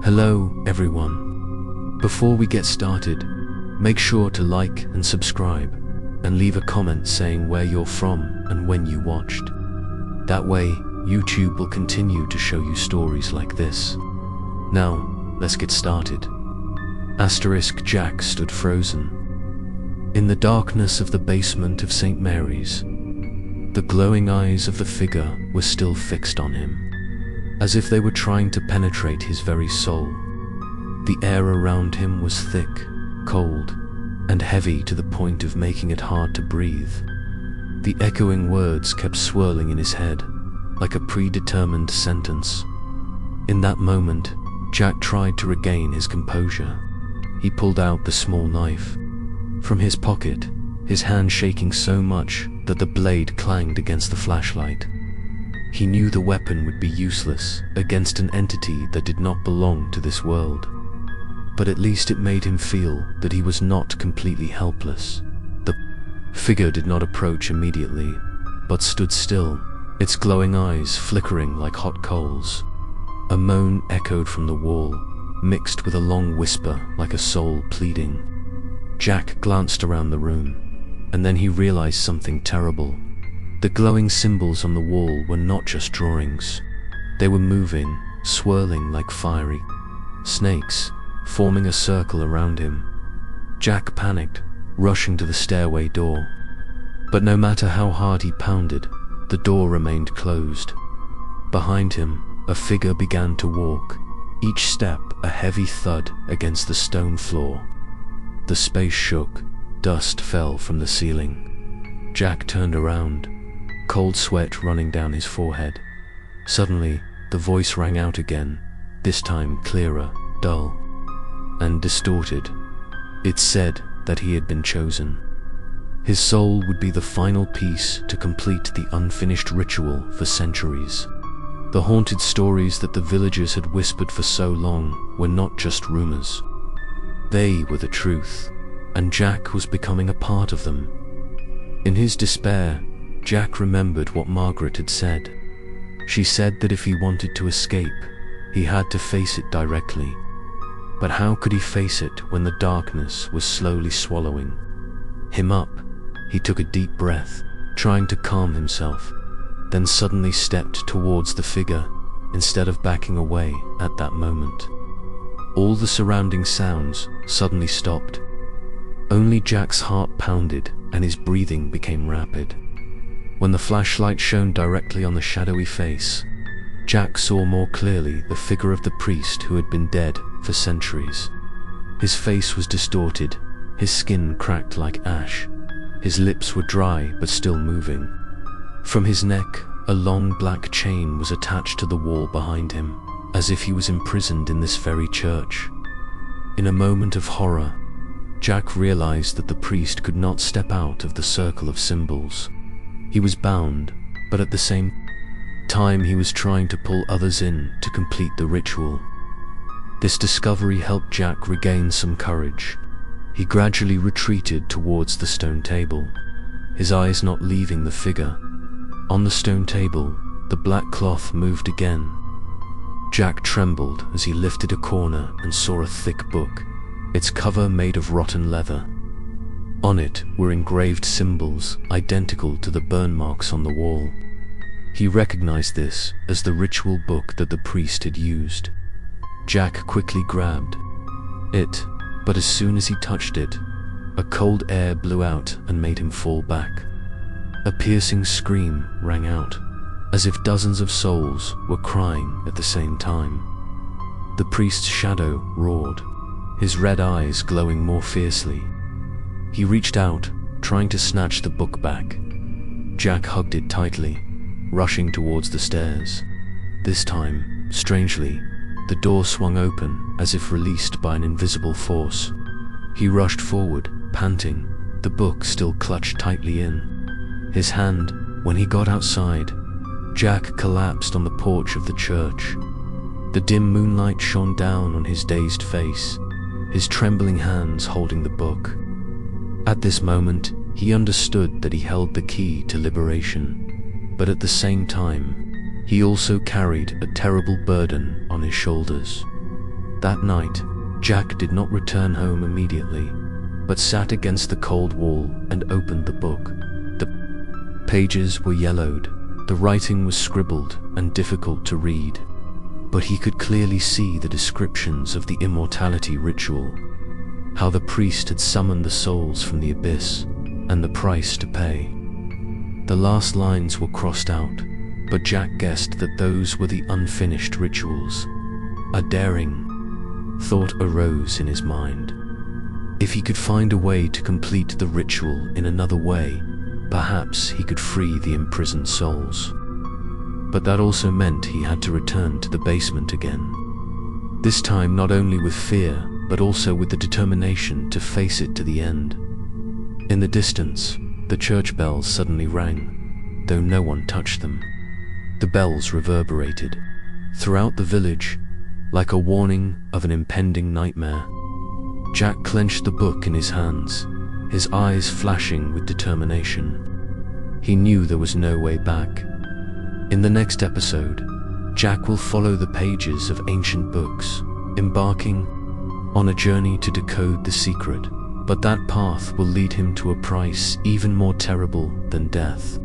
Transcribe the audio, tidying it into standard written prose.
Hello, everyone. Before we get started, make sure to like and subscribe, and leave a comment saying where you're from and when you watched. That way, YouTube will continue to show you stories like this. Now, let's get started. Jack stood frozen. In the darkness of the basement of St. Mary's, the glowing eyes of the figure were still fixed on him, as if they were trying to penetrate his very soul. The air around him was thick, cold, and heavy to the point of making it hard to breathe. The echoing words kept swirling in his head, like a predetermined sentence. In that moment, Jack tried to regain his composure. He pulled out the small knife from his pocket, his hand shaking so much that the blade clanged against the flashlight. He knew the weapon would be useless against an entity that did not belong to this world, but at least it made him feel that he was not completely helpless. The figure did not approach immediately, but stood still, its glowing eyes flickering like hot coals. A moan echoed from the wall, mixed with a long whisper like a soul pleading. Jack glanced around the room, and then he realized something terrible. The glowing symbols on the wall were not just drawings. They were moving, swirling like fiery snakes, forming a circle around him. Jack panicked, rushing to the stairway door. But no matter how hard he pounded, the door remained closed. Behind him, a figure began to walk, each step a heavy thud against the stone floor. The space shook, dust fell from the ceiling. Jack turned around, cold sweat running down his forehead. Suddenly, the voice rang out again, this time clearer, dull, and distorted. It said that he had been chosen. His soul would be the final piece to complete the unfinished ritual for centuries. The haunted stories that the villagers had whispered for so long were not just rumors. They were the truth, and Jack was becoming a part of them. In his despair, Jack remembered what Margaret had said. She said that if he wanted to escape, he had to face it directly. But how could he face it when the darkness was slowly swallowing him up? He took a deep breath, trying to calm himself, then suddenly stepped towards the figure, instead of backing away at that moment. All the surrounding sounds suddenly stopped. Only Jack's heart pounded and his breathing became rapid. When the flashlight shone directly on the shadowy face, Jack saw more clearly the figure of the priest who had been dead for centuries. His face was distorted, his skin cracked like ash. His lips were dry but still moving. From his neck, a long black chain was attached to the wall behind him, as if he was imprisoned in this very church. In a moment of horror, Jack realized that the priest could not step out of the circle of symbols. He was bound, but at the same time he was trying to pull others in to complete the ritual. This discovery helped Jack regain some courage. He gradually retreated towards the stone table, his eyes not leaving the figure. On the stone table, the black cloth moved again. Jack trembled as he lifted a corner and saw a thick book, its cover made of rotten leather. On it were engraved symbols identical to the burn marks on the wall. He recognized this as the ritual book that the priest had used. Jack quickly grabbed it, but as soon as he touched it, a cold air blew out and made him fall back. A piercing scream rang out, as if dozens of souls were crying at the same time. The priest's shadow roared, his red eyes glowing more fiercely. He reached out, trying to snatch the book back. Jack hugged it tightly, rushing towards the stairs. This time, strangely, the door swung open as if released by an invisible force. He rushed forward, panting, the book still clutched tightly in his hand. When he got outside, Jack collapsed on the porch of the church. The dim moonlight shone down on his dazed face, his trembling hands holding the book. At this moment, he understood that he held the key to liberation, but at the same time, he also carried a terrible burden on his shoulders. That night, Jack did not return home immediately, but sat against the cold wall and opened the book. The pages were yellowed, the writing was scribbled and difficult to read, but he could clearly see the descriptions of the immortality ritual, how the priest had summoned the souls from the abyss, and the price to pay. The last lines were crossed out, but Jack guessed that those were the unfinished rituals. A daring thought arose in his mind. If he could find a way to complete the ritual in another way, perhaps he could free the imprisoned souls. But that also meant he had to return to the basement again. This time not only with fear, but also with the determination to face it to the end. In the distance, the church bells suddenly rang, though no one touched them. The bells reverberated throughout the village, like a warning of an impending nightmare. Jack clenched the book in his hands, his eyes flashing with determination. He knew there was no way back. In the next episode, Jack will follow the pages of ancient books, embarking on a journey to decode the secret, but that path will lead him to a price even more terrible than death.